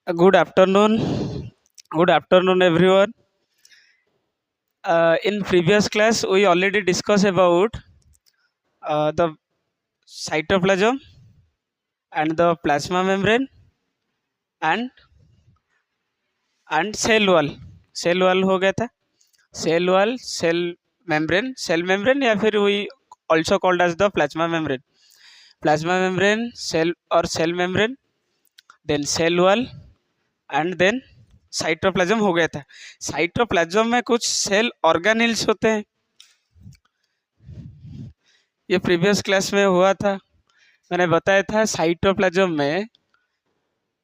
Good afternoon. Good afternoon, everyone. In previous class, we already discussed about the cytoplasm and the plasma membrane and cell wall. Cell wall हो गया था. Cell wall, cell membrane या फिर we also called as the plasma membrane cell और cell membrane, then cell wall and then cytoplasm हो गया था. Cytoplasm में कुछ सेल ऑर्गेनेल्स होते हैं. ये प्रीवियस क्लास में हुआ था. मैंने बताया था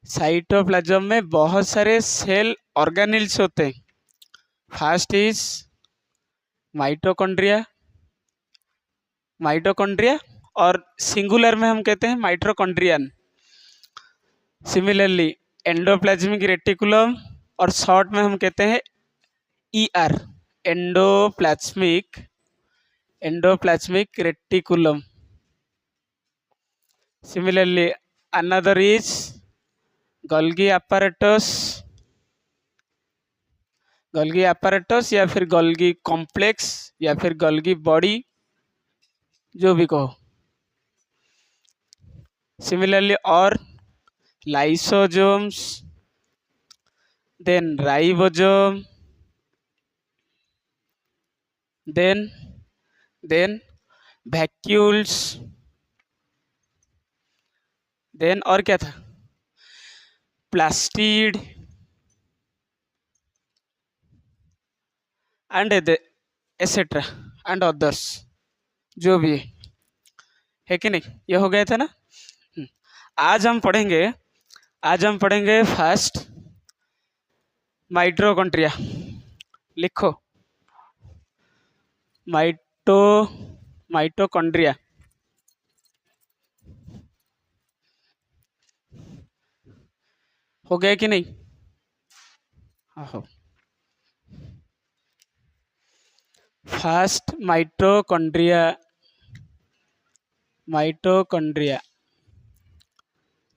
साइटोप्लाज्म में बहुत सारे सेल ऑर्गेनेल्स होते हैं. फर्स्ट इज माइटोकॉन्ड्रिया और सिंगुलर में हम कहते हैं माइटोकॉन्ड्रियन. सिमिलरली एंडोप्लाज्मिक रेटिकुलम और शॉर्ट में हम कहते हैं ER, endoplasmic reticulum. Similarly, another is Golgi apparatus या फिर Golgi complex या फिर Golgi body, जो भी कहो. Similarly, और lysosomes, then ribosome, then vacuoles, then और क्या था, plastid and etc. and others, जो भी है कि नहीं. ये हो गया था ना. आज हम पढ़ेंगे फर्स्ट माइटोकॉन्ड्रिया. लिखो माइटोकॉन्ड्रिया. हो गया कि नहीं. हाँ. First mitochondria.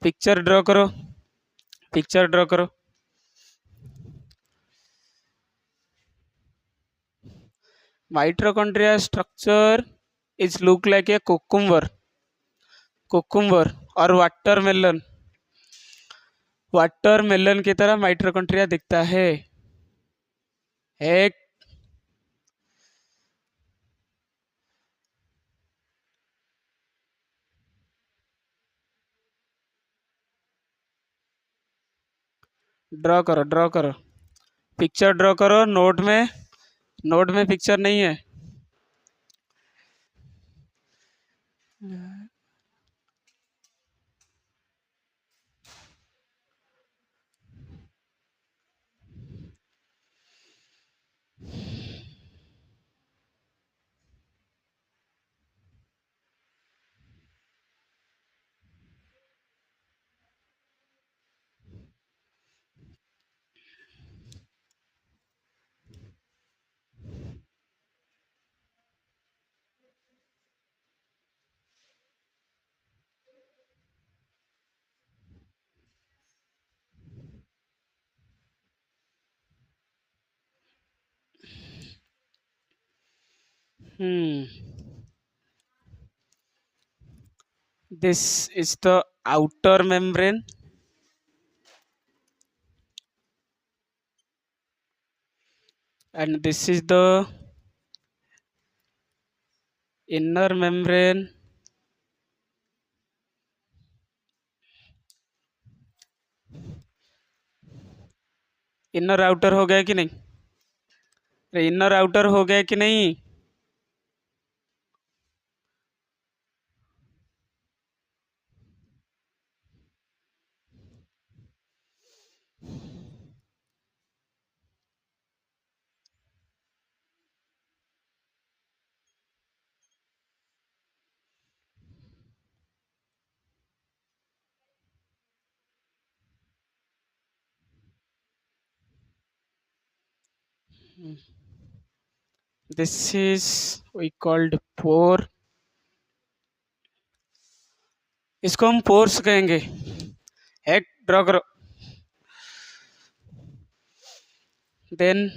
पिक्चर ड्रॉ करो. Mitochondria structure is look like a cucumber और वाटरमेलन की तरह माइटोकॉन्ड्रिया दिखता है. एक ड्रॉ करो. पिक्चर ड्रॉ करो. नोट में पिक्चर नहीं है. This is the outer membrane and this is the inner membrane. Inner outer हो गया कि नहीं. इनर आउटर हो गया कि नहीं. This is we called pore. इसको हम पोर्स कहेंगे. एक ड्रॉ करो. देन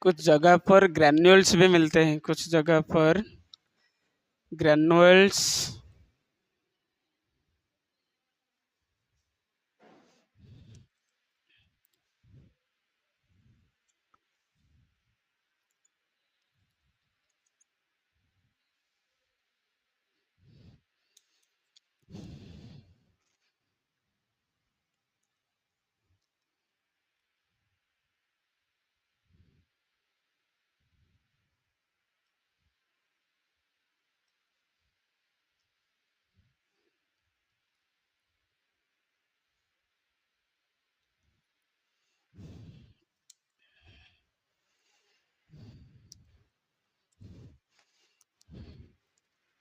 कुछ जगह पर ग्रैन्यूल्स भी मिलते हैं, कुछ जगह पर ग्रैन्युल्स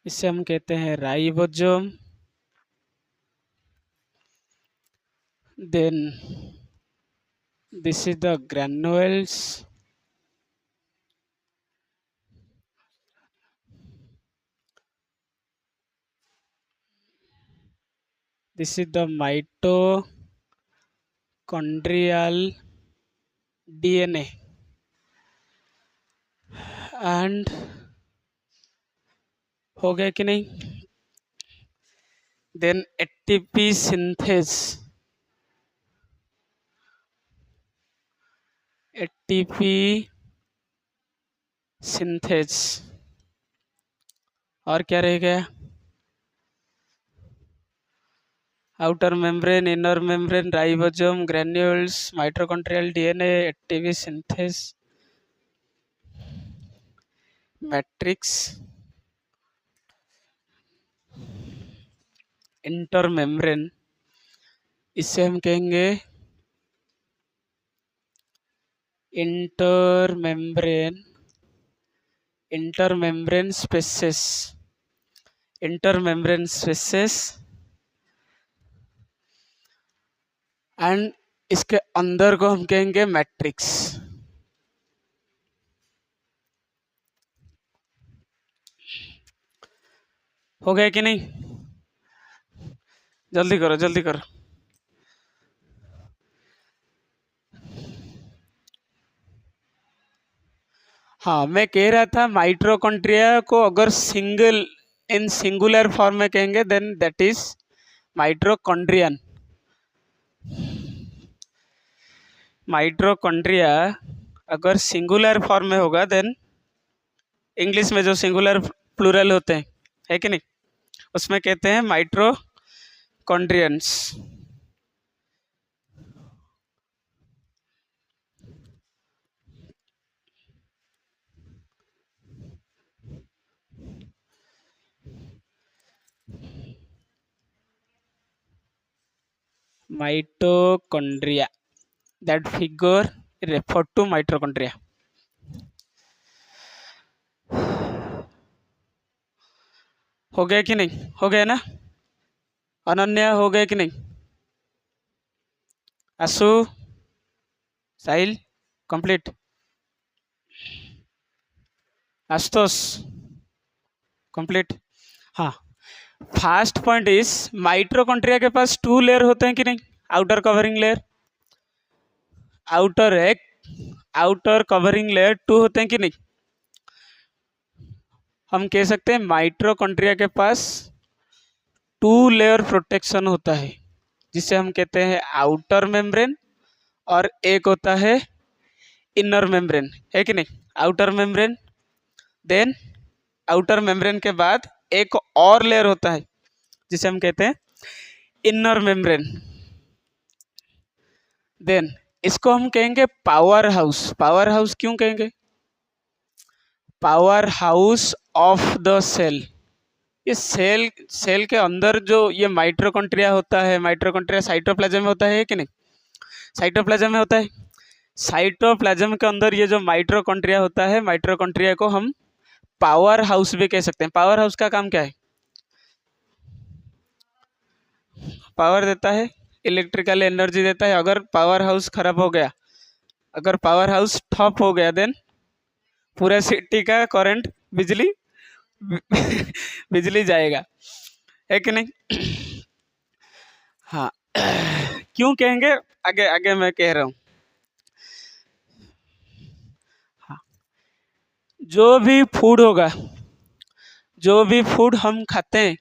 इसे हम कहते हैं ribosome. Then this is the granules. This is the mitochondrial DNA and हो गया कि नहीं? Then ATP synthase, ATP synthase और क्या रह गया? Outer membrane, inner membrane, ribosome, granules, mitochondrial DNA, ATP synthase, matrix, inter membrane. इसे हम कहेंगे inter membrane spaces, inter membrane spaces and इसके अंदर को हम कहेंगे मैट्रिक्स। हो गया कि नहीं? जल्दी करो जल्दी करो। हाँ, मैं कह रहा था माइटोकॉन्ड्रिया को अगर सिंगुलर फॉर्म में कहेंगे then that is mitochondrion. Mitochondria अगर सिंगुलर फॉर्म में होगा देन इंग्लिश में जो सिंगुलर प्लूरल होते हैं, है कि नहीं, उसमें कहते हैं माइटोकॉन्ड्रियंस। Mitochondria, that figure refer to mitochondria। हो गया कि नहीं? हो गया ना? अनन्या हो गया कि नहीं? आशु, साहिल, कंप्लीट। आशुतोष कंप्लीट। हाँ, फर्स्ट पॉइंट इज माइटोकॉन्ड्रिया के पास 2 लेयर होते हैं कि नहीं? Outer covering layer, outer covering layer 2 होते हैं कि नहीं? हम कह सकते हैं माइटोकॉन्ड्रिया के पास 2 लेयर प्रोटेक्शन होता है, जिसे हम कहते हैं आउटर मेम्ब्रेन और एक होता है इनर मेम्ब्रेन, है कि नहीं? Outer membrane, then outer membrane के बाद एक और लेयर होता है जिसे हम कहते हैं इनर मेम्ब्रेन। देन इसको हम कहेंगे पावर हाउस। पावर हाउस क्यों कहेंगे? Power house of the cell. ये सेल के अंदर जो ये माइटोकॉन्ड्रिया होता है, माइटोकॉन्ड्रिया साइटोप्लाज्म में होता है कि नहीं? साइटोप्लाज्म में होता है। साइटोप्लाज्म के अंदर ये जो माइटोकॉन्ड्रिया होता है, माइटोकॉन्ड्रिया को हम पावर हाउस भी कह सकते हैं। पावर हाउस का काम क्या है? पावर देता है, इलेक्ट्रिकल एनर्जी देता है। अगर पावर हाउस खराब हो गया, अगर पावर हाउस ठप हो गया, देन पूरा सिटी का करंट, बिजली बिजली जाएगा, है कि नहीं? हाँ। क्यों कहेंगे, आगे आगे मैं कह रहा हूँ। हाँ, जो भी फूड होगा, जो भी फूड हम खाते हैं,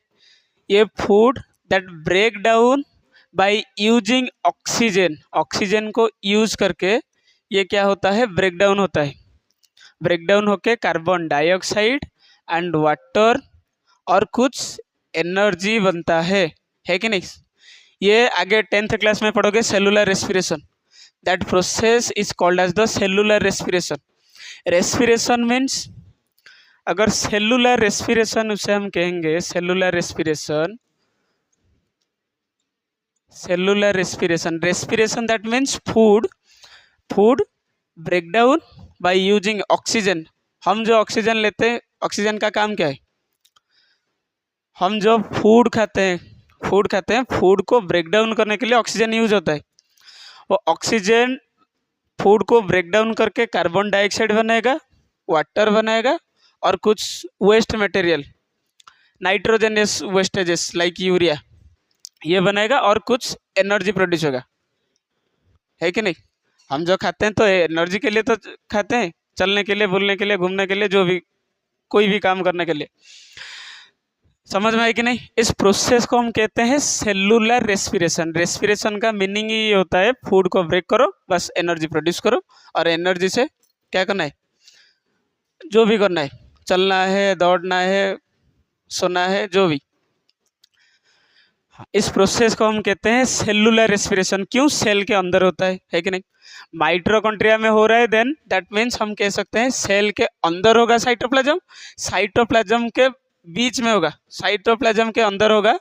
ये food that break down by using oxygen, oxygen को यूज करके ये क्या होता है, ब्रेक डाउन होता है। ब्रेक डाउन होके कार्बन डाइऑक्साइड एंड वाटर और कुछ एनर्जी बनता है कि नहीं? ये आगे 10th क्लास में पढ़ोगे, cellular respiration. That process is called as the cellular respiration. Respiration means, अगर सेलुलर रेस्पिरेशन उसे हम कहेंगे cellular respiration, cellular respiration, respiration that means food break down by using oxygen. हम जो ऑक्सीजन लेते हैं, ऑक्सीजन का काम क्या है? हम जो फूड खाते हैं, फूड को ब्रेक डाउन करने के लिए ऑक्सीजन यूज होता है। वो ऑक्सीजन फूड को ब्रेक डाउन करके कार्बन डाइऑक्साइड बनाएगा, वाटर बनाएगा और कुछ waste material, nitrogenous wastages like urea, ये बनाएगा और कुछ एनर्जी प्रोड्यूस होगा, है कि नहीं? हम जो खाते हैं तो एनर्जी के लिए तो खाते हैं, चलने के लिए, बोलने के लिए, घूमने के लिए, जो भी कोई भी काम करने के लिए। समझ में आए कि नहीं? इस प्रोसेस को हम कहते हैं सेलुलर रेस्पिरेशन। रेस्पिरेशन का मीनिंग ही होता है फूड को ब्रेक करो, बस एनर्जी प्रोड्यूस करो, और एनर्जी से क्या करना है, जो भी करना है, चलना है, दौड़ना है, सोना है, जो भी। इस प्रोसेस को हम कहते हैं सेलुलर रेस्पिरेशन। क्यों? सेल के अंदर होता है कि नहीं? माइटोकॉन्ड्रिया में हो रहा है, देन दैट मीन्स हम कह सकते हैं सेल के अंदर होगा साइटोप्लाज्म, साइटोप्लाज्म के बीच में होगा, साइटोप्लाज्म के अंदर होगा,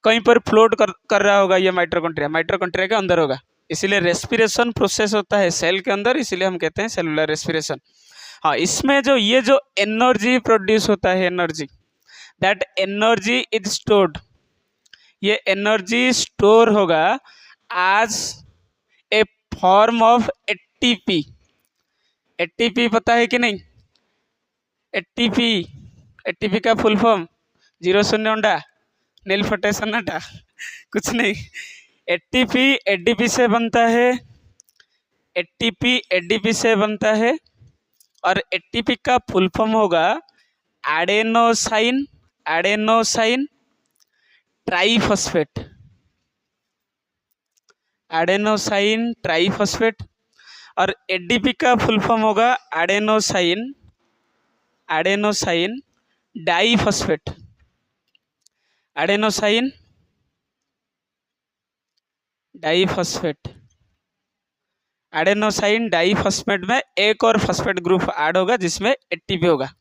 कहीं पर फ्लोट कर रहा होगा ये माइटोकॉन्ड्रिया के अंदर होगा। इसीलिए रेस्पिरेशन प्रोसेस होता है सेल के अंदर, इसीलिए हम कहते हैं सेलुलर रेस्पिरेशन। हाँ, इसमें जो ये जो एनर्जी प्रोड्यूस होता है, energy, that energy is stored, ये एनर्जी स्टोर होगा आज ए फॉर्म ऑफ एटीपी। एटीपी पता है कि नहीं? एटीपी, एटीपी का फुल फॉर्म, जीरो शून्य अंडा, नील फटे सन्नाटा, कुछ नहीं। एटीपी एडीपी से बनता है, एटीपी एडीपी से बनता है, और एटीपी का फुल फॉर्म होगा adenosine, adenosine triphosphate, adenosine triphosphate. और एडीपी का फुल फॉर्म होगा adenosine, adenosine diphosphate, adenosine diphosphate. Adenosine diphosphate में एक और फॉस्फेट ग्रुप ऐड होगा जिसमें एटीपी होगा।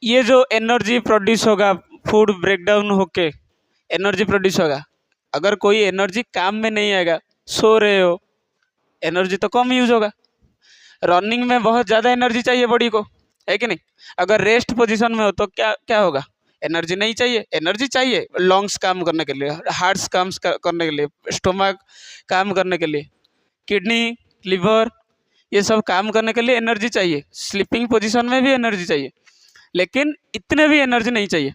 ये जो एनर्जी प्रोड्यूस होगा, फूड ब्रेकडाउन होके एनर्जी प्रोड्यूस होगा। अगर कोई एनर्जी काम में नहीं आएगा, सो रहे हो, एनर्जी तो कम यूज होगा। रनिंग में बहुत ज़्यादा एनर्जी चाहिए बॉडी को, है कि नहीं? अगर रेस्ट पोजीशन में हो तो क्या क्या होगा? एनर्जी नहीं चाहिए। एनर्जी चाहिए लंग्स काम करने के लिए, हार्ट्स काम करने के लिए, स्टोमक काम करने के लिए, किडनी, लिवर, ये सब काम करने के लिए एनर्जी चाहिए। स्लीपिंग पोजीशन में भी एनर्जी चाहिए, लेकिन इतने भी एनर्जी नहीं चाहिए।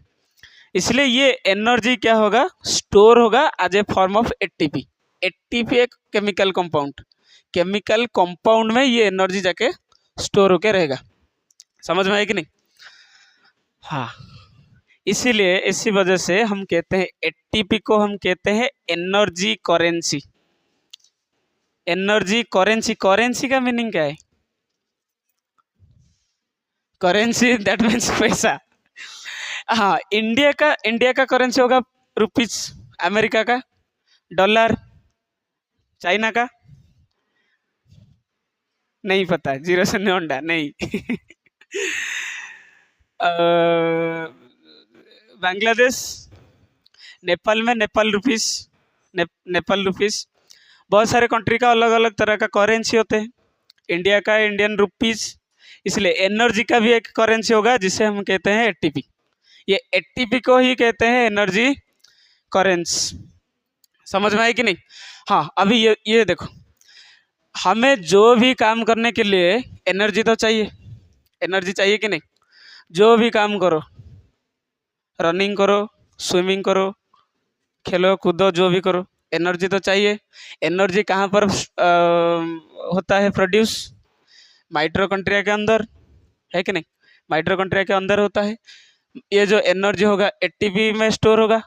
इसलिए ये एनर्जी क्या होगा, स्टोर होगा as a form of ATP. ATP एक केमिकल कंपाउंड, केमिकल कंपाउंड में ये एनर्जी जाके स्टोर होके रहेगा। समझ में आए कि नहीं? हाँ, इसीलिए इसी वजह से हम कहते हैं एटीपी को हम कहते हैं energy currency. Energy currency, currency का मीनिंग क्या है? करेंसी दैट मीन्स पैसा। हाँ, इंडिया का करेंसी होगा रुपीज, अमेरिका का डॉलर, चाइना का नहीं पता, जीरो शून्य अंडा नहीं। बांग्लादेश, नेपाल में नेपाल रुपीस, नेपाल रुपीस। बहुत सारे कंट्री का अलग अलग तरह का करेंसी होते हैं। इंडिया का इंडियन रुपीस, इसलिए एनर्जी का भी एक करेंसी होगा जिसे हम कहते हैं एटीपी। ये एटीपी को ही कहते हैं एनर्जी करेंसी। समझ में आई कि नहीं? हाँ, अभी ये देखो, हमें जो भी काम करने के लिए एनर्जी तो चाहिए, एनर्जी चाहिए कि नहीं? जो भी काम करो, रनिंग करो, स्विमिंग करो, खेलो कूदो, जो भी करो, एनर्जी तो चाहिए। एनर्जी कहाँ पर होता है प्रोड्यूस? माइटोकॉन्ड्रिया के अंदर, है कि नहीं? माइटोकॉन्ड्रिया के अंदर होता है। ये जो एनर्जी होगा एटीपी में स्टोर होगा,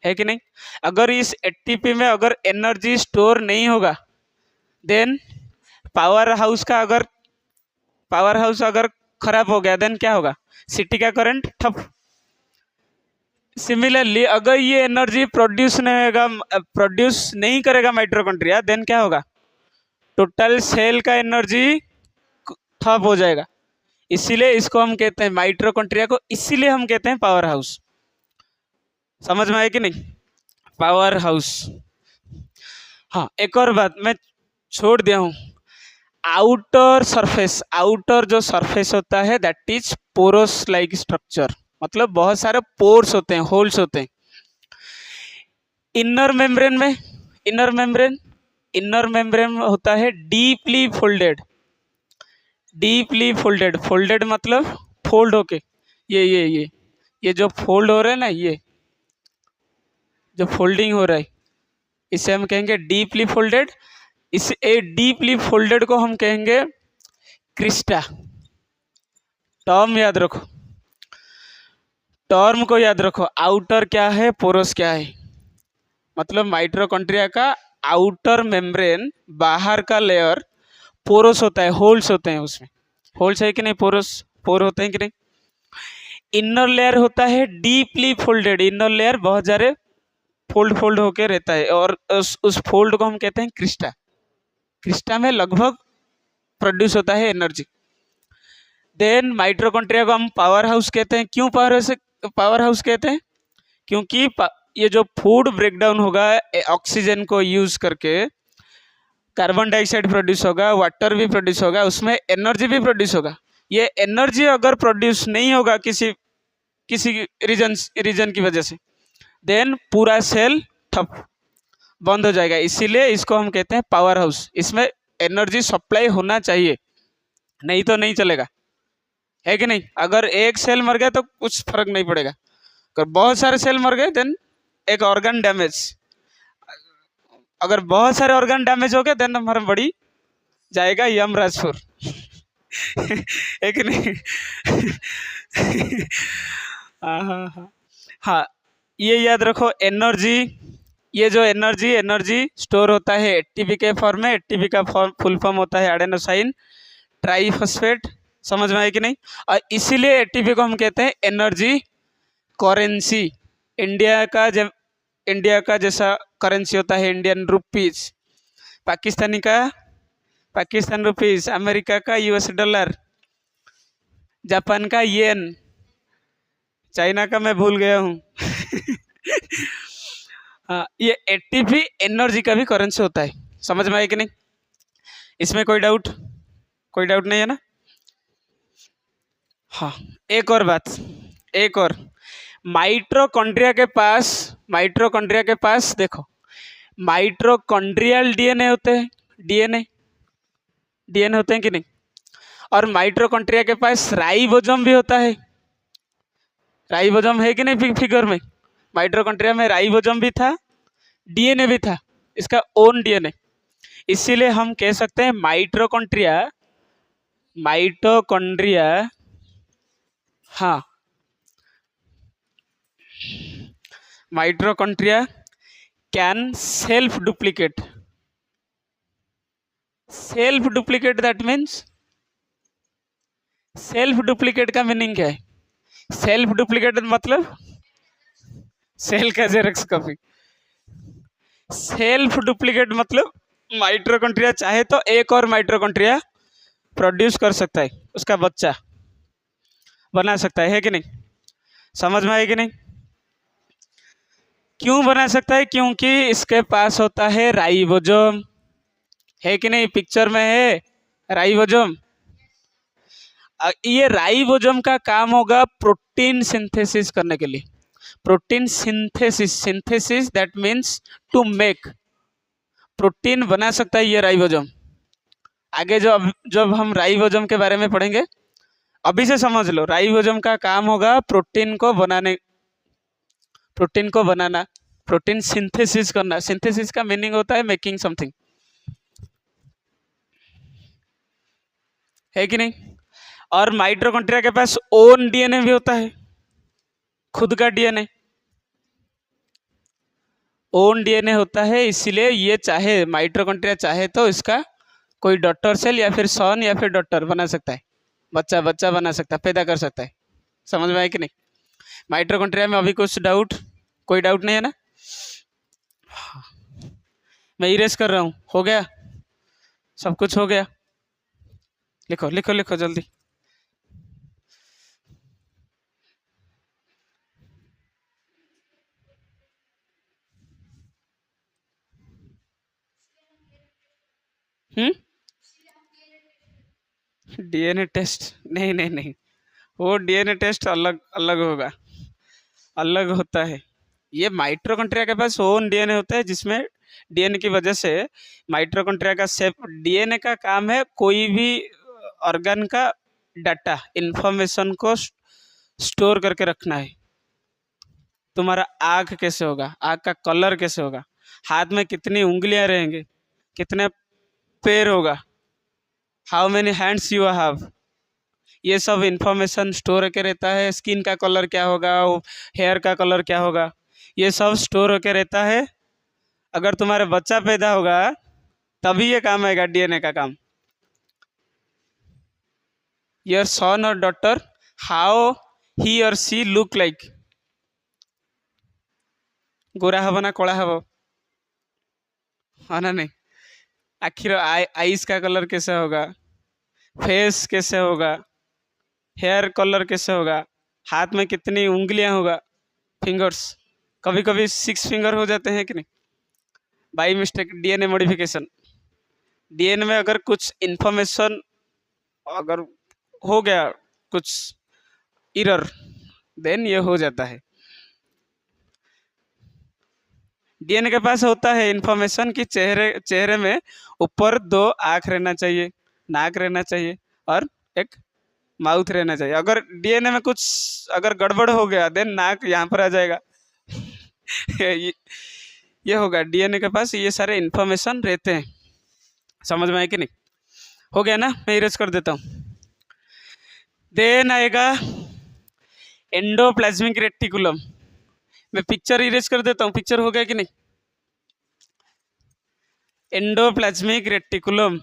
है कि नहीं? अगर इस एटीपी में अगर एनर्जी स्टोर नहीं होगा, देन पावर हाउस अगर खराब हो गया, देन क्या होगा? सिटी का करंट ठप। सिमिलरली अगर ये एनर्जी प्रोड्यूस नहीं करेगा माइटोकॉन्ड्रिया, देन क्या होगा? टोटल सेल का एनर्जी ठप हो जाएगा। इसीलिए इसको हम कहते हैं माइटोकॉन्ड्रिया को, इसीलिए हम कहते हैं पावर हाउस। समझ में आया कि नहीं? Power house. हाँ, एक और बात मैं छोड़ दिया हूँ, आउटर जो सरफेस होता है that is porous like structure, मतलब बहुत सारे पोर्स होते हैं, होल्स होते हैं। इनर मेम्ब्रेन होता है डीपली फोल्डेड मतलब फोल्ड होके, ये जो फोल्ड हो रहा है ना, ये जो फोल्डिंग हो रहा है, इसे हम कहेंगे डीपली फोल्डेड। इस डीपली फोल्डेड को हम कहेंगे क्रिस्टा। टर्म को याद रखो, आउटर क्या है, पोरस क्या है। मतलब माइटोकॉन्ड्रिया का आउटर मेम्ब्रेन, बाहर का लेयर पोरस होता है, होल्स होते हैं, उसमें होल्स है कि नहीं? पोर होते हैं कि नहीं? इनर लेयर होता है डीपली फोल्डेड, इनर लेयर बहुत सारे फोल्ड होके रहता है, और उस फोल्ड को हम कहते हैं क्रिस्टा में लगभग प्रोड्यूस होता है एनर्जी। देन माइटोकॉन्ड्रिया को हम पावर हाउस कहते हैं। क्यों पावर हाउस कहते हैं? क्योंकि ये जो फूड ब्रेकडाउन होगा ऑक्सीजन को यूज करके, कार्बन डाइऑक्साइड प्रोड्यूस होगा, वाटर भी प्रोड्यूस होगा, उसमें एनर्जी भी प्रोड्यूस होगा। ये एनर्जी अगर प्रोड्यूस नहीं होगा किसी रीजन की वजह से, देन पूरा सेल ठप बंद हो जाएगा। इसीलिए इसको हम कहते हैं पावर हाउस। इसमें एनर्जी सप्लाई होना चाहिए, नहीं तो नहीं चलेगा, है कि नहीं? अगर एक सेल मर गया तो कुछ फर्क नहीं पड़ेगा, अगर बहुत सारे सेल मर गए देन एक ऑर्गन डैमेज। अगर बहुत सारे ऑर्गन डैमेज हो गए देन हमारा बड़ी जाएगा यमराजपुर। है कि नहीं? हाँ, ये याद रखो, ये जो एनर्जी स्टोर होता है एटीपी के फॉर्म में। एटीपी का फुल फॉर्म होता है एडेनोसाइन ट्राइफॉस्फेट। समझ में आया कि नहीं? और इसीलिए एटीपी को हम कहते हैं एनर्जी करेंसी। इंडिया का जैसा करेंसी होता है Indian rupees, Pakistan rupees, America का यूएस डॉलर, जापान का येन, चाइना का मैं भूल गया हूँ। हाँ, ये एटीपी एनर्जी का भी करेंसी होता है। समझ में आया कि नहीं? इसमें कोई डाउट नहीं है ना? हाँ, एक और माइटोकॉन्ड्रिया के पास देखो, माइटोकॉन्ड्रियल डीएनए होते हैं, डीएनए होते हैं कि नहीं? और माइटोकॉन्ड्रिया के पास राइबोसोम भी होता है। राइबोसोम है कि नहीं? फिगर में माइटोकॉन्ड्रिया में राइबोसोम भी था, डीएनए भी था, इसका ओन डीएनए। इसीलिए हम कह सकते हैं माइटोकॉन्ड्रिया हाँ, mitochondria can self duplicate. That means, self duplicate का मीनिंग क्या है? सेल्फ डुप्लीकेट मतलब सेल का जेरॉक्स कॉपी। सेल्फ डुप्लीकेट मतलब माइटोकॉन्ड्रिया चाहे तो एक और माइटोकॉन्ड्रिया प्रोड्यूस कर सकता है, उसका बच्चा बना सकता है कि नहीं? समझ में आए कि नहीं? क्यों बना सकता है? क्योंकि इसके पास होता है राइबोसोम, है कि नहीं? पिक्चर में है राइबोसोम। ये राइबोसोम का काम होगा प्रोटीन सिंथेसिस करने के लिए। Protein synthesis, synthesis that means to make, protein बना सकता है ये राइबोसोम। आगे जब हम राइबोसोम के बारे में पढ़ेंगे, अभी से समझ लो राइबोसोम का काम होगा प्रोटीन को बनाने, प्रोटीन को बनाना, प्रोटीन सिंथेसिस करना। सिंथेसिस का मीनिंग होता है मेकिंग समथिंग, है कि नहीं। और माइटोकॉन्ड्रिया के पास ओन डीएनए भी होता है, खुद का डीएनए, ओन डीएनए होता है। इसीलिए ये चाहे माइटोकॉन्ड्रिया चाहे तो इसका कोई डॉटर सेल या फिर सन या फिर डॉटर बना सकता है, बच्चा बच्चा बना सकता है, पैदा कर सकता है। समझ में आया कि नहीं। माइटोकॉन्ड्रिया में अभी कुछ डाउट, कोई डाउट नहीं है ना। मैं इरेज कर रहा हूँ, हो गया, सब कुछ हो गया। लिखो लिखो लिखो जल्दी। डीएनए टेस्ट, नहीं नहीं नहीं, वो डीएनए टेस्ट अलग अलग होगा, अलग होता है। ये माइटोकॉन्ड्रिया के पास ओन डीएनए होता है, जिसमें डीएनए की वजह से माइटोकॉन्ड्रिया का सेप, डीएनए का काम है कोई भी ऑर्गन का डाटा, इंफॉर्मेशन को स्टोर करके रखना है। तुम्हारा आँख कैसे होगा, आँख का कलर कैसे होगा, हाथ में कितनी उंगलियां रहेंगे, कितने पैर होगा, how many hands you have, ये सब इंफॉर्मेशन स्टोर होके रहता है। स्किन का कलर क्या होगा, हेयर का कलर क्या होगा, ये सब स्टोर होके रहता है। अगर तुम्हारे बच्चा पैदा होगा तभी ये काम आएगा, डीएनए का काम। योर सन और डॉटर, हाउ ही और सी लुक लाइक, गोरा हब ना कला हब, हाँ ना नहीं। आखिर आईज का कलर कैसे होगा, फेस कैसे होगा, हेयर कलर कैसे होगा, हाथ में कितनी उंगलियां होगा, फिंगर्स, कभी कभी 6 फिंगर हो जाते हैं कि नहीं, by mistake DNA modification. DNA में अगर कुछ इंफॉर्मेशन अगर हो गया, कुछ इरर, देन ये हो जाता है। डीएनए के पास होता है इंफॉर्मेशन कि चेहरे चेहरे में ऊपर 2 आँख रहना चाहिए, नाक रहना चाहिए और एक माउथ रहना चाहिए। अगर डीएनए में कुछ अगर गड़बड़ हो गया देन नाक यहाँ पर आ जाएगा। ये होगा, डीएनए के पास ये सारे इंफॉर्मेशन रहते हैं। समझ में आए कि नहीं, हो गया ना। मैं इरेज कर देता हूँ। देन आएगा एंडोप्लाज्मिक रेटिकुलम। मैं पिक्चर इरेज कर देता हूँ, पिक्चर हो गया कि नहीं। Endoplasmic reticulum,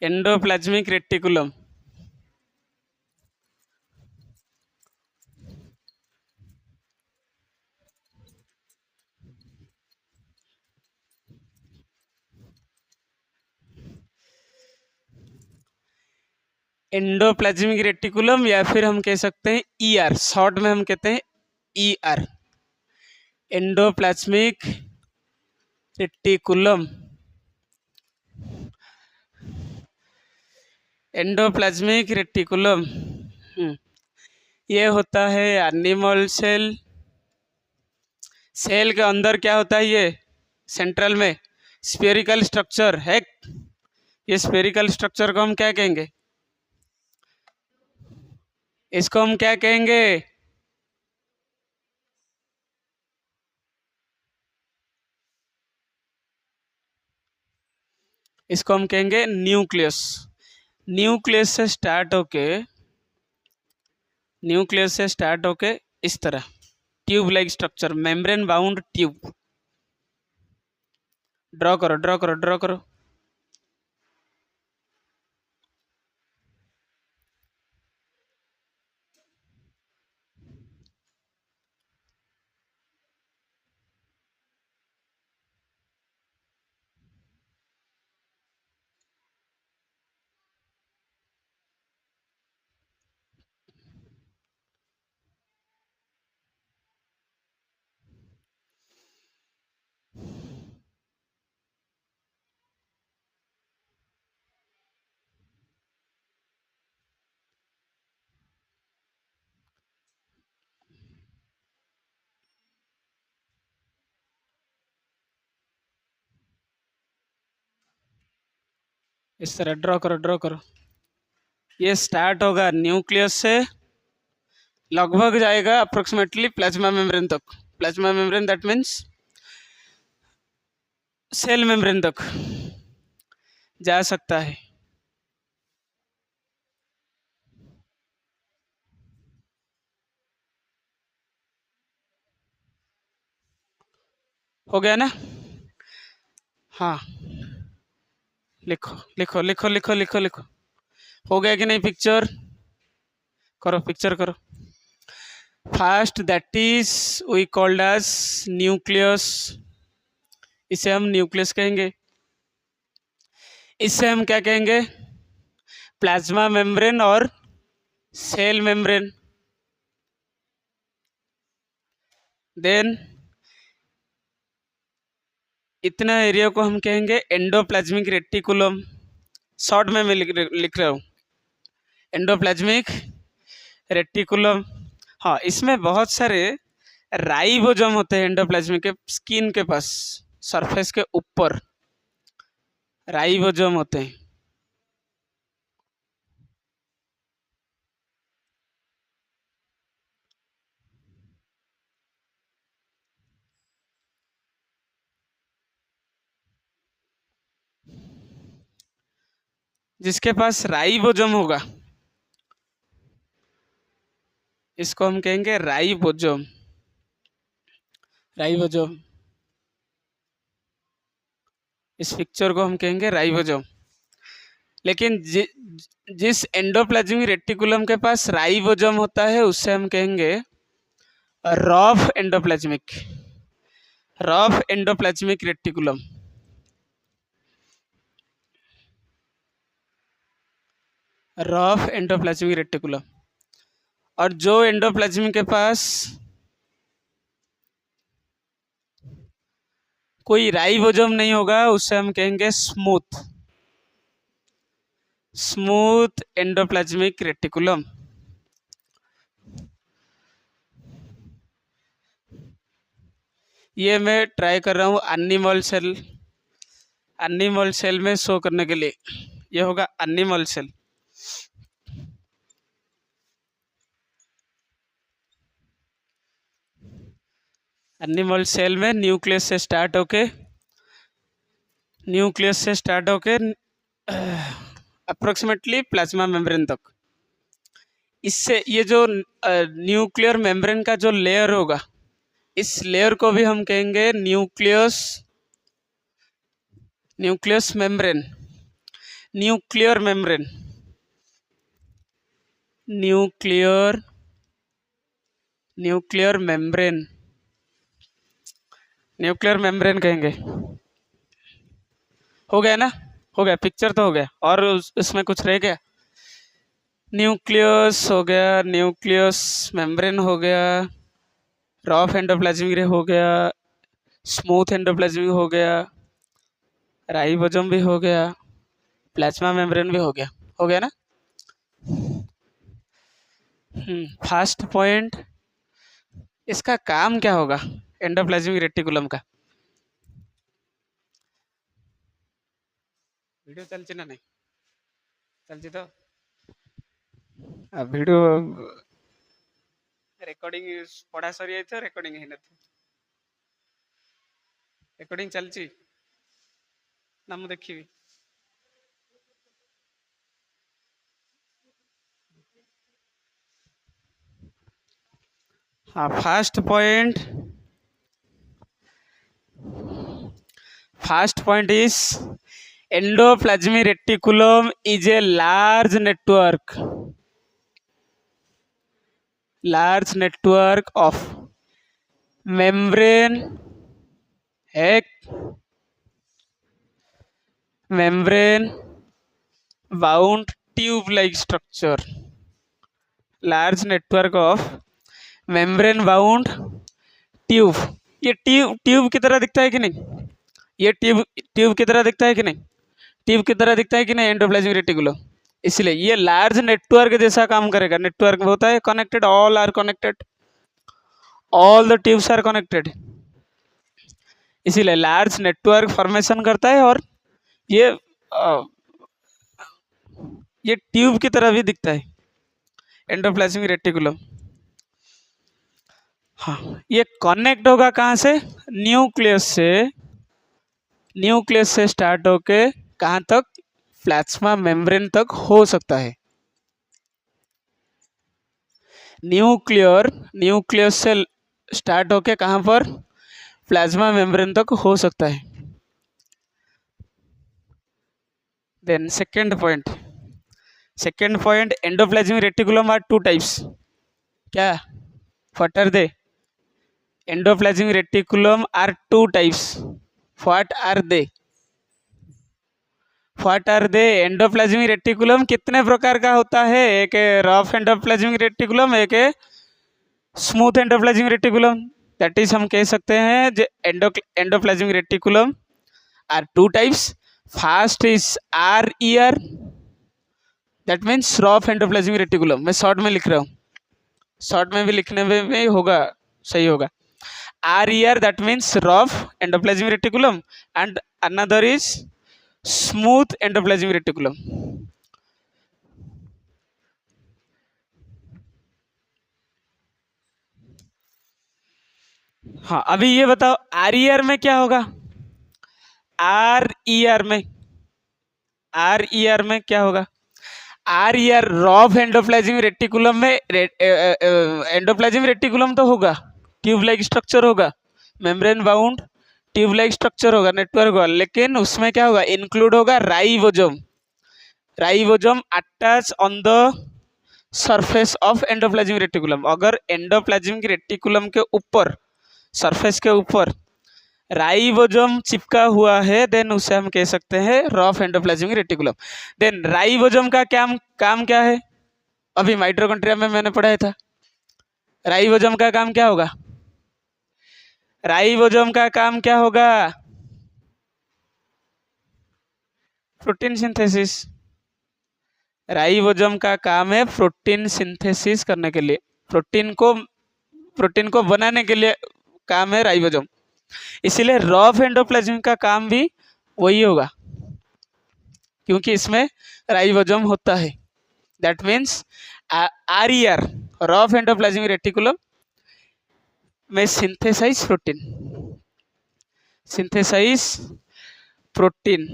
endoplasmic reticulum, endoplasmic reticulum या फिर हम कह सकते हैं ईआर, शॉर्ट में हम कहते हैं ER, endoplasmic reticulum. Endoplasmic reticulum ये होता है एनिमल सेल। सेल के अंदर क्या होता है, ये सेंट्रल में स्फेरिकल स्ट्रक्चर है। ये स्फेरिकल स्ट्रक्चर को हम क्या कहेंगे, इसको हम क्या कहेंगे, इसको हम कहेंगे न्यूक्लियस। न्यूक्लियस से स्टार्ट होके, न्यूक्लियस से स्टार्ट होके इस तरह tube like structure, membrane bound tube. Draw करो ड्रॉ करो ड्रॉ करो। इस तरह ड्रॉ करो ड्रॉ करो। ये स्टार्ट होगा न्यूक्लियस से, लगभग जाएगा अप्रोक्सीमेटली प्लाज्मा मेम्ब्रेन तक। Plasma membrane that means cell membrane तक जा सकता है। हो गया ना? हाँ, लिखो लिखो लिखो लिखो लिखो लिखो। हो गया कि नहीं? पिक्चर करो, पिक्चर करो। First that is we called as nucleus, इसे हम न्यूक्लियस कहेंगे। इससे हम क्या कहेंगे? प्लाज्मा मेम्ब्रेन और सेल मेम्ब्रेन। देन इतना एरिया को हम कहेंगे एंडोप्लाज्मिक रेटिकुलम। शॉर्ट में मैं लिख रहा हूँ एंडोप्लाज्मिक रेटिकुलम। हाँ, इसमें बहुत सारे राइबोसोम होते हैं एंडोप्लाज्मिक के स्किन के पास, सरफेस के ऊपर राइबोसोम होते हैं। जिसके पास राइबोसोम होगा इसको हम कहेंगे राइबोसोम। राइबोसोम, इस पिक्चर को हम कहेंगे राइबोसोम। लेकिन जिस एंडोप्लाज्मिक रेटिकुलम के पास राइबोसोम होता है उससे हम कहेंगे rough endoplasmic, rough endoplasmic reticulum. Rough endoplasmic reticulum. और जो एंडोप्लाज्मिक के पास कोई राइबोसोम नहीं होगा उससे हम कहेंगे स्मूथ, स्मूथ एंडोप्लाज्मिक रेटिकुलम। ये मैं ट्राई कर रहा हूँ एनिमल सेल, एनिमल सेल में शो करने के लिए। ये होगा एनिमल सेल। एनिमल सेल में न्यूक्लियस से स्टार्ट होके, न्यूक्लियस से स्टार्ट होके अप्रोक्सीमेटली प्लाज्मा मेम्ब्रेन तक। इससे ये जो न्यूक्लियर मेम्ब्रेन का जो लेयर होगा, इस लेयर को भी हम कहेंगे nucleus, nucleus membrane, nuclear membrane, nuclear, nuclear membrane, nuclear membrane कहेंगे। हो गया ना? हो गया, पिक्चर तो हो गया। और उसमें कुछ रह गया? न्यूक्लियस हो गया, न्यूक्लियस मेम्ब्रेन हो गया, रफ एंडोप्लाज्मिक हो गया, स्मूथ एंडोप्लाज्मिक हो गया, राइबोसोम भी हो गया, प्लाज्मा मेम्ब्रेन भी हो गया। हो गया ना? फर्स्ट पॉइंट, इसका काम क्या होगा एंडोप्लाज्मिक रेटिकुलम का? वीडियो चलची ना? नहीं चलची तो वीडियो रेकॉर्डिंग पढ़ा सरी जाइए, रेकॉर्डिंग है रेकॉर्डिंग चलची ना? मु देखी। हाँ, first point, first point is endoplasmic reticulum is a large network, large network of membrane, एक membrane bound tube like structure, large network of membrane bound tube. ये ट्यूब की तरह दिखता है कि नहीं? ये ट्यूब की तरह दिखता है कि नहीं? ट्यूब की तरह दिखता है कि नहीं एंडोप्लाज्मिक रेटिकुलम? इसलिए ये लार्ज नेटवर्क जैसा काम करेगा। नेटवर्क होता है connected, all are connected, all the tubes are connected, इसीलिए लार्ज नेटवर्क फॉर्मेशन करता है। और ये ये ट्यूब की तरह भी दिखता है एंडोप्लाज्मिक रेटिकुलम। हाँ, ये कनेक्ट होगा कहाँ से, न्यूक्लियस से स्टार्ट होके कहाँ तक, प्लाज्मा मेम्ब्रेन तक हो सकता है। न्यूक्लियस से स्टार्ट होके कहाँ पर, प्लाज्मा मेम्ब्रेन तक हो सकता है। Then second point, endoplasmic reticulum are 2 types. क्या, what are they? Endoplasmic reticulum are 2 types. What are they? Endoplasmic reticulum कितने प्रकार का होता है? एक रफ एंडोप्लाज्मिक रेटिकुलम, एक smooth endoplasmic reticulum. That is हम कह सकते हैं endoplasmic reticulum are 2 types. First is RER, that means rough endoplasmic reticulum. मैं शॉर्ट में लिख रहा हूँ, शॉर्ट में भी लिखने में भी होगा, सही होगा। RER, that means rough endoplasmic reticulum, and another is smooth endoplasmic reticulum. हाँ, अभी ये बताओ RER में क्या होगा? RER में क्या होगा? RER रॉफ एंडोप्लाज्मिक रेटिकुलम में एंडोप्लाज्मिक रेटिकुलम तो होगा, ट्यूब लाइक स्ट्रक्चर होगा, membrane bound tube like structure होगा, नेटवर्क होगा, लेकिन उसमें क्या होगा, इंक्लूड होगा ribosome attach on the surface of endoplasmic reticulum. अगर एंडोप्लाज्मिक रेटिकुलम के ऊपर, सरफेस के ऊपर राइबोसोम चिपका हुआ है, देन उसे हम कह सकते हैं rough endoplasmic reticulum. Then ribosome का काम क्या है? अभी माइटोकॉन्ड्रिया में मैंने पढ़ाया था। राइबोसोम का काम क्या होगा? Protein synthesis. राइबोसोम का काम है प्रोटीन सिंथेसिस करने के लिए, प्रोटीन को बनाने के लिए काम है राइबोसोम। इसीलिए रफ एंडोप्लाज्म का काम भी वही होगा, क्योंकि इसमें राइबोसोम होता है। That means RER rough endoplasmic reticulum में सिंथेसाइज प्रोटीन।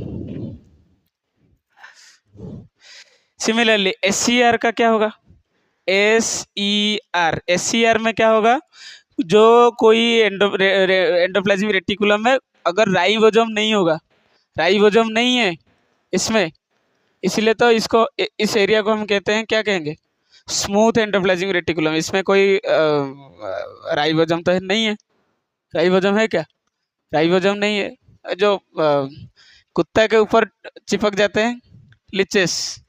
सिमिलरली SER का क्या होगा? SER में क्या होगा? जो कोई एंडोप्लाज्मिक रेटिकुलम में अगर राइबोसोम नहीं है इसमें, इसलिए तो इसको, इस एरिया को हम कहते हैं, क्या कहेंगे, स्मूथ एंडोप्लाज्मिक रेटिकुलम। इसमें कोई राइबोसोम तो नहीं है। राइबोसोम है क्या? राइबोसोम नहीं है। जो कुत्ता के ऊपर चिपक जाते हैं लिचेस,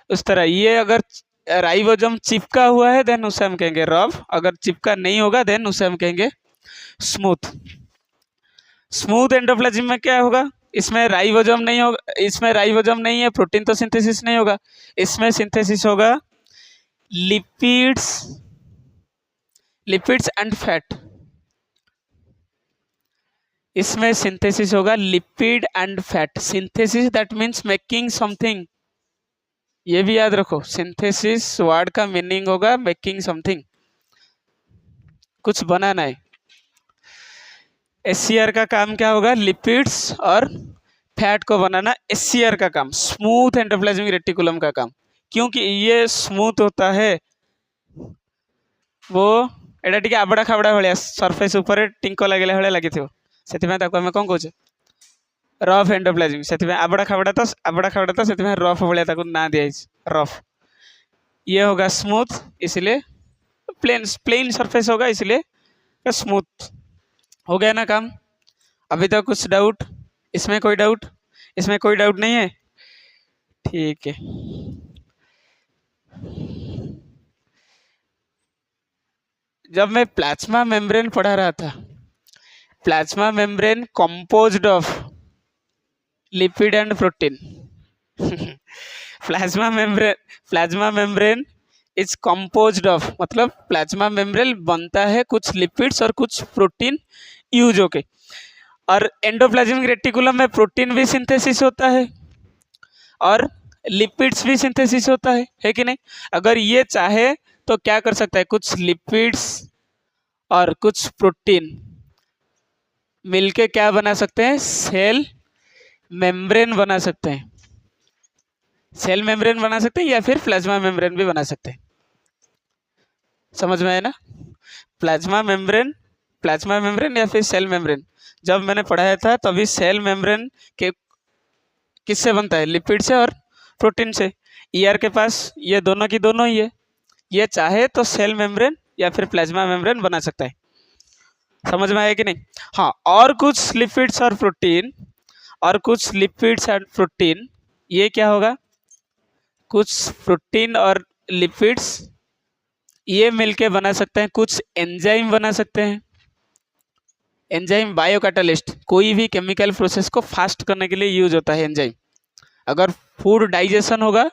उस तरह ये अगर राइबोसोम चिपका हुआ है देन उसे हम कहेंगे रफ, अगर चिपका नहीं होगा देन उसे हम कहेंगे स्मूथ एंडोप्लाज्म में क्या होगा? इसमें राइबोसोम नहीं होगा, इसमें राइबोसोम नहीं है, प्रोटीन तो सिंथेसिस नहीं होगा, इसमें सिंथेसिस होगा लिपिड्स एंड फैट। इसमें सिंथेसिस होगा lipid and fat. Synthesis that means making something, ये भी याद रखो, सिंथेसिस वर्ड का मीनिंग होगा मेकिंग समथिंग, कुछ बनाना है। SCR का काम क्या होगा? लिपिड्स और फैट को बनाना SCR का काम, स्मूथ एंडोप्लाज्मिक रेटिकुलम का काम। क्योंकि ये स्मूथ होता है, वो एटा टिके आबड़ा खाबड़ा भाया सरफेस ऊपर टिंक लगे भाया लगी थो, से आम कौन कौचे रफ एंडोप्लाज्म। से आबड़ा खाबड़ा तो से रफ भाया ना दिया रफ। ये होगा स्मूथ, इसलिए प्लेन सरफेस होगा, इसलिए स्मूथ। हो गया ना काम? अभी तक कुछ डाउट? इसमें कोई डाउट नहीं है? ठीक है। जब मैं प्लाज्मा मेम्ब्रेन पढ़ा रहा था, plasma membrane composed of lipid and protein. Plasma membrane is composed of, मतलब प्लाज्मा मेम्ब्रेन बनता है कुछ लिपिड्स और कुछ प्रोटीन यूज होके। और एंडोप्लाज्मिक रेटिकुलम में प्रोटीन भी सिंथेसिस होता है और लिपिड्स भी सिंथेसिस होता है कि नहीं? अगर ये चाहे तो क्या कर सकता है, कुछ लिपिड्स और कुछ प्रोटीन मिलके क्या बना सकते हैं, सेल मेम्ब्रेन बना सकते हैं। सेल मेम्ब्रेन बना सकते हैं या फिर प्लाज्मा मेम्ब्रेन भी बना सकते हैं। समझ में आया ना? प्लाज्मा मेम्ब्रेन, प्लाज्मा मेम्ब्रेन या फिर सेल मेम्ब्रेन। जब मैंने पढ़ाया था तभी सेल मेम्ब्रेन के किससे बनता है, लिपिड से और प्रोटीन से। ईआर के पास ये दोनों की दोनों ही है, ये चाहे तो सेल मेम्ब्रेन या फिर प्लाज्मा मेम्ब्रेन बना सकता है। समझ में आया कि नहीं? हाँ, और कुछ लिपिड्स और प्रोटीन, और कुछ लिपिड्स एंड प्रोटीन, ये क्या होगा, कुछ प्रोटीन और लिपिड्स ये मिलके बना सकते हैं कुछ एंजाइम बना सकते हैं। एंजाइम बायो कैटालिस्ट, कोई भी केमिकल प्रोसेस को फास्ट करने के लिए यूज होता है एंजाइम। अगर फूड डाइजेशन होगा,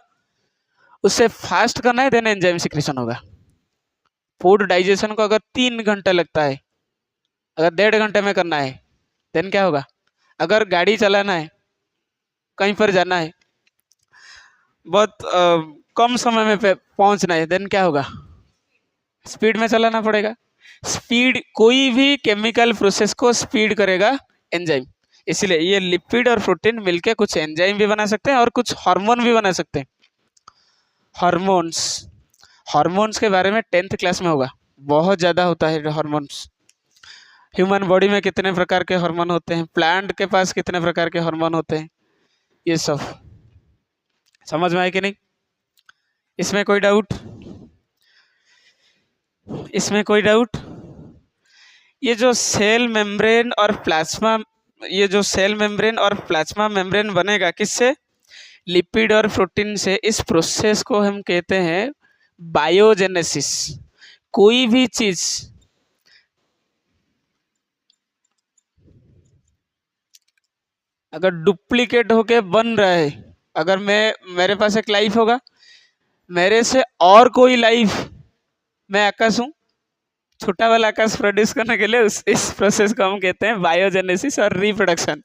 उससे फास्ट करना है, देन एंजाइम सिक्रेशन होगा। फूड डाइजेशन को अगर 3 घंटे लगता है, अगर 1.5 घंटे में करना है, देन क्या होगा? अगर गाड़ी चलाना है, कहीं पर जाना है, बहुत कम समय में पहुंचना है, देन क्या होगा? स्पीड में चलाना पड़ेगा। स्पीड, कोई भी केमिकल प्रोसेस को स्पीड करेगा एंजाइम। इसलिए ये लिपिड और प्रोटीन मिलके कुछ एंजाइम भी बना सकते हैं और कुछ हार्मोन भी बना सकते हैं। हार्मोन्स, हार्मोन्स के बारे में 10th क्लास में होगा, बहुत ज़्यादा होता है हार्मोन्स। ह्यूमन बॉडी में कितने प्रकार के हार्मोन होते हैं, प्लांट के पास कितने प्रकार के हार्मोन होते हैं, ये सब समझ में आए कि नहीं? इसमें कोई डाउट? इसमें कोई डाउट? ये जो सेल मेम्ब्रेन और प्लाज्मा, ये जो सेल मेम्ब्रेन और प्लाज्मा मेम्ब्रेन बनेगा किससे? लिपिड और प्रोटीन से। इस प्रोसेस को हम कहते हैं बायोजेनेसिस। कोई भी चीज अगर डुप्लीकेट होके बन रहा है, अगर मेरे पास एक लाइफ होगा, मेरे से और कोई लाइफ, मैं आकाश हूँ, छोटा वाला आकाश प्रोड्यूस करने के लिए इस प्रोसेस को हम कहते हैं बायोजेनेसिस और रिप्रोडक्शन।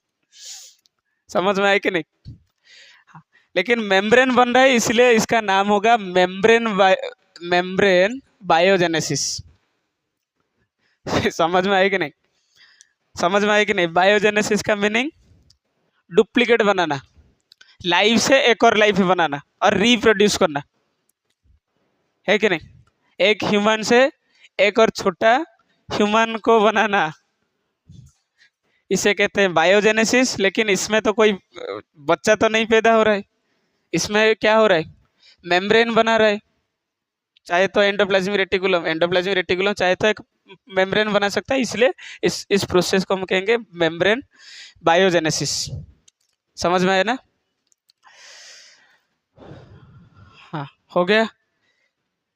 समझ में आए कि नहीं? लेकिन मेम्ब्रेन बन रहा है, इसलिए इसका नाम होगा मेम्ब्रेन बायोजेनेसिस। समझ में आए कि नहीं? समझ में आए कि नहीं? बायोजेनेसिस का मीनिंग डुप्लीकेट बनाना, लाइफ से एक और लाइफ बनाना और रिप्रोड्यूस करना, है कि नहीं? एक ह्यूमन से एक और छोटा ह्यूमन को बनाना, इसे कहते हैं बायोजेनेसिस। लेकिन इसमें तो कोई बच्चा तो नहीं पैदा हो रहा है, इसमें क्या हो रहा है, मेम्ब्रेन बना रहा है। चाहे तो एंडोप्लाज्मिक रेटिकुलम, एंडोप्लाज्मिक रेटिकुलम चाहे तो एक मेम्ब्रेन बना सकता है, इसलिए इस प्रोसेस को हम कहेंगे मेम्ब्रेन बायोजेनेसिस। समझ में आया ना? हाँ, हो गया।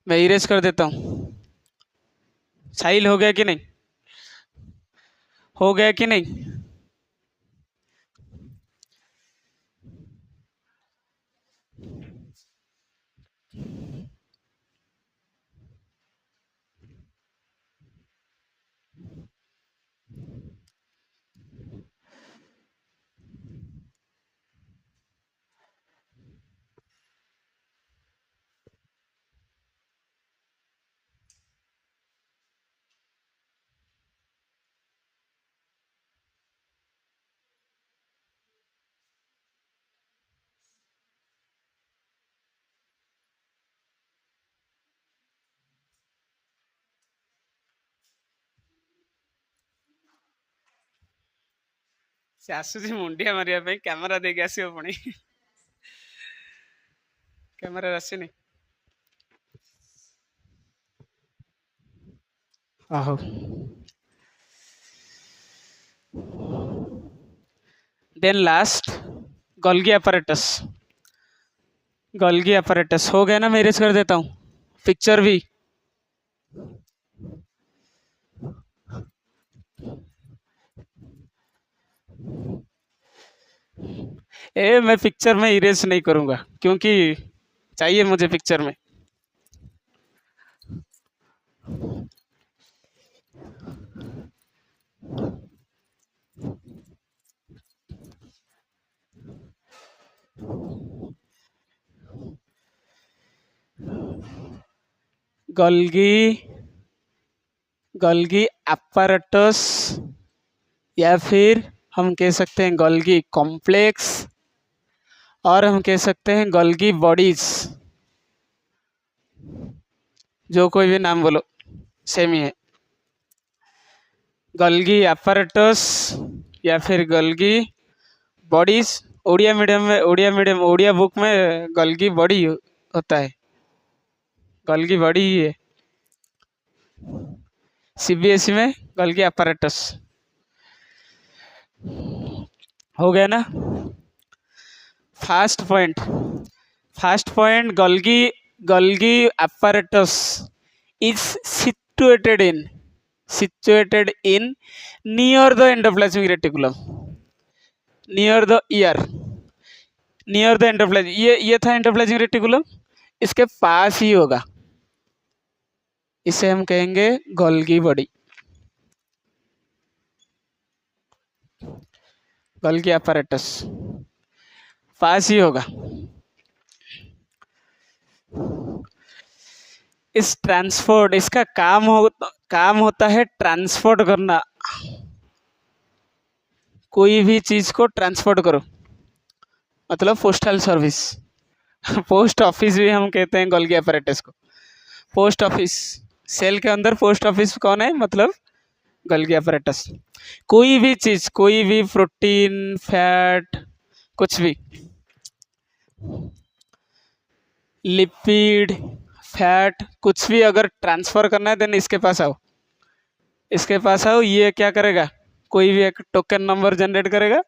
मैं इरेज कर देता हूँ। साहिल, हो गया कि नहीं? हो गया कि नहीं? ସେ ଆସୁଛି ମୁଣ୍ଡିଆ ମାରିବା ପାଇଁ, କ୍ୟାମେରା ଦେଇକି ଆସିବ ପୁଣି। କ୍ୟାମେରା ଆସିନି। ହଉ, then last Golgi apparatus. Golgi apparatus हो गया ना? मैं इरेज कर देता हूँ पिक्चर भी। मैं पिक्चर में इरेज नहीं करूंगा क्योंकि चाहिए मुझे पिक्चर में। गोल्गी गोल्गी apparatus, या फिर हम कह सकते हैं गोल्गी कॉम्प्लेक्स, और हम कह सकते हैं गोल्गी बॉडीज। जो कोई भी नाम बोलो सेम ही है। गोल्गी apparatus या फिर गोल्गी बॉडीज। उड़िया बुक में गोल्गी बॉडी होता है, गोल्गी बॉडी ही है। सीबीएसई में गोल्गी apparatus। हो गया ना। First point Golgi apparatus is situated in near the endoplasmic reticulum, near the ear, near the endoplasmic, ये था एंडोप्लाज्मिक रेटिकुलम, इसके पास ही होगा, इसे हम कहेंगे गोल्गी बॉडी, गोल्गी apparatus, पास ही होगा। इसका काम होता है ट्रांसपोर्ट करना, कोई भी चीज को ट्रांसपोर्ट करो, मतलब पोस्टल सर्विस। पोस्ट ऑफिस भी हम कहते हैं गोल्गी apparatus को। पोस्ट ऑफिस, सेल के अंदर पोस्ट ऑफिस कौन है, मतलब गोल्गी apparatus। कोई भी चीज, कोई भी प्रोटीन, फैट, कुछ भी, लिपिड, फैट, कुछ भी अगर ट्रांसफर करना है देन इसके पास आओ। ये क्या करेगा, कोई भी एक टोकन नंबर जनरेट करेगा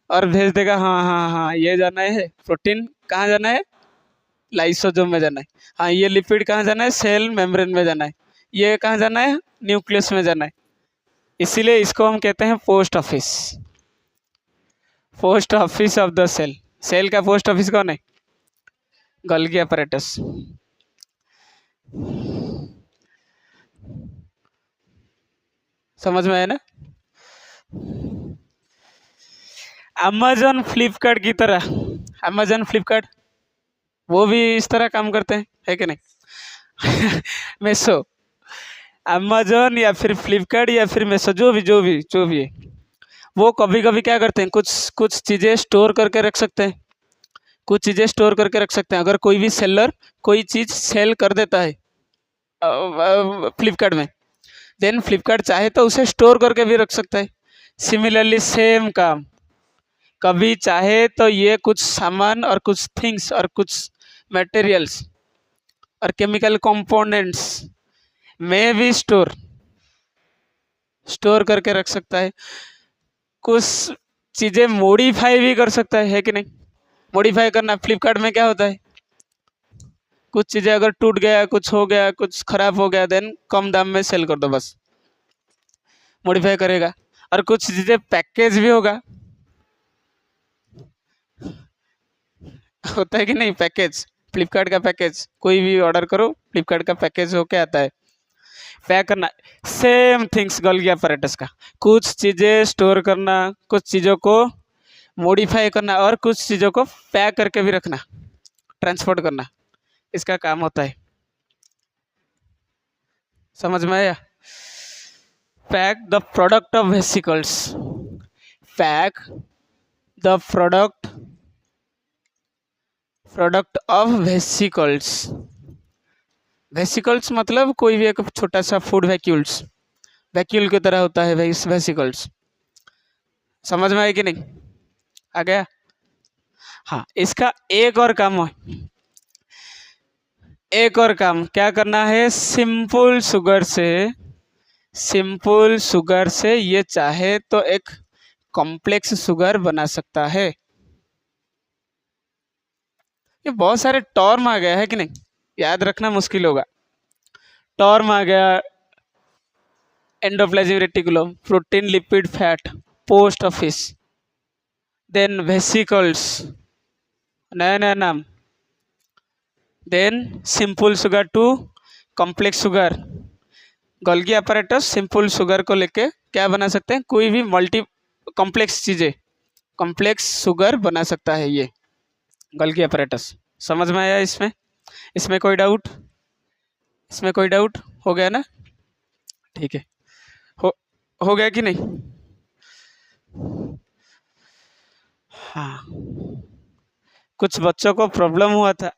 और भेज देगा, हाँ ये जाना है, प्रोटीन कहाँ जाना है, लाइसोसोम में जाना है। हाँ ये लिपिड कहाँ जाना है, सेल मेम्ब्रेन में जाना है। ये कहाँ जाना है, न्यूक्लियस में जाना है। इसीलिए इसको हम कहते हैं post office of the cell का पोस्ट ऑफिस कौन है, गोल्गी apparatus। समझ में आया ना। अमेजन फ्लिपकार्ट की तरह, अमेजन फ्लिपकार्ट वो भी इस तरह काम करते हैं, है कि नहीं। मेसो, अमेजन या फिर फ्लिपकार्ट या फिर मेसो, जो भी है, वो कभी कभी क्या करते हैं, कुछ चीज़ें स्टोर करके रख सकते हैं, अगर कोई भी सेलर कोई चीज़ सेल कर देता है फ्लिपकार्ट में, देन फ्लिपकार्ट चाहे तो उसे स्टोर करके भी रख सकता है। सिमिलरली सेम काम, कभी चाहे तो ये कुछ सामान और कुछ थिंग्स और कुछ मटेरियल्स और केमिकल कंपोनेंट्स में भी स्टोर करके रख सकता है। कुछ चीज़ें मॉडिफाई भी कर सकता है कि नहीं। मॉडिफाई करना फ्लिपकार्ट में क्या होता है, कुछ चीज़ें अगर टूट गया, कुछ हो गया, कुछ खराब हो गया, देन कम दाम में सेल कर दो, बस मॉडिफाई करेगा। और कुछ चीज़ें पैकेज भी होगा, होता है कि नहीं, पैकेज, फ्लिपकार्ट का पैकेज, कोई भी ऑर्डर करो फ्लिपकार्ट का पैकेज होके आता है, पैक करना। सेम थिंग्स गोल्गी apparatus का, कुछ चीज़ें स्टोर करना, कुछ चीज़ों को मॉडिफाई करना और कुछ चीज़ों को पैक करके भी रखना, ट्रांसपोर्ट करना, इसका काम होता है। समझ में आया। Pack the product of vesicles, pack the product of vesicles मतलब कोई भी एक छोटा सा फूड वैक्यूल की तरह होता है वेसिकल्स। समझ में आया कि नहीं, आ गया। हाँ, इसका एक और काम क्या करना है, सिंपल शुगर से ये चाहे तो एक कॉम्प्लेक्स शुगर बना सकता है। ये बहुत सारे टर्म आ गया है कि नहीं, याद रखना मुश्किल होगा। टर्म आ गया, endoplasmic reticulum, protein, lipid, fat, post office, then vesicles, नया नाम, then simple sugar to complex sugar. Golgi apparatus simple sugar को लेके क्या बना सकते हैं, कोई भी कॉम्प्लेक्स शुगर बना सकता है ये गोल्गी apparatus। समझ में आया इसमें कोई डाउट। इसमें कोई डाउट हो गया ना? ठीक है, हो हो गया कि नहीं? हाँ, कुछ बच्चों को प्रॉब्लम हुआ था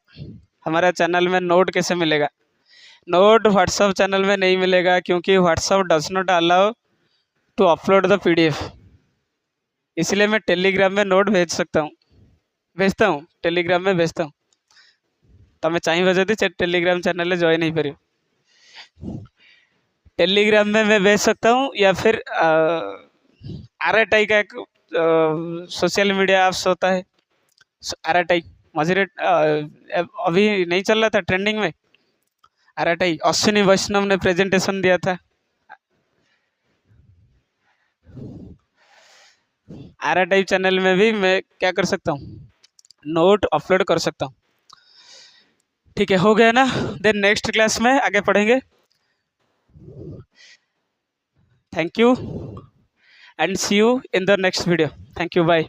हमारे चैनल में नोट कैसे मिलेगा। नोट व्हाट्सअप चैनल में नहीं मिलेगा क्योंकि WhatsApp does not allow to upload the PDF. इसलिए मैं टेलीग्राम में नोट भेजता हूँ, टेलीग्राम में भेजता हूँ। तमें चाहिए जदि टेलीग्राम चैनल जॉइन हो पार। टेलीग्राम में मैं भेज सकता हूँ या फिर RTI का एक सोशल मीडिया ऐप्स होता है, RTI मझे अभी नहीं चल रहा था ट्रेंडिंग में। RTI अश्विनी वैष्णव ने प्रेजेंटेशन दिया था। RTI चैनल में भी मैं क्या कर सकता हूँ, नोट अपलोड कर सकता हूँ। ठीक है, हो गया ना? देन नेक्स्ट क्लास में आगे पढ़ेंगे। Thank you and see you in the next video. Thank you, bye.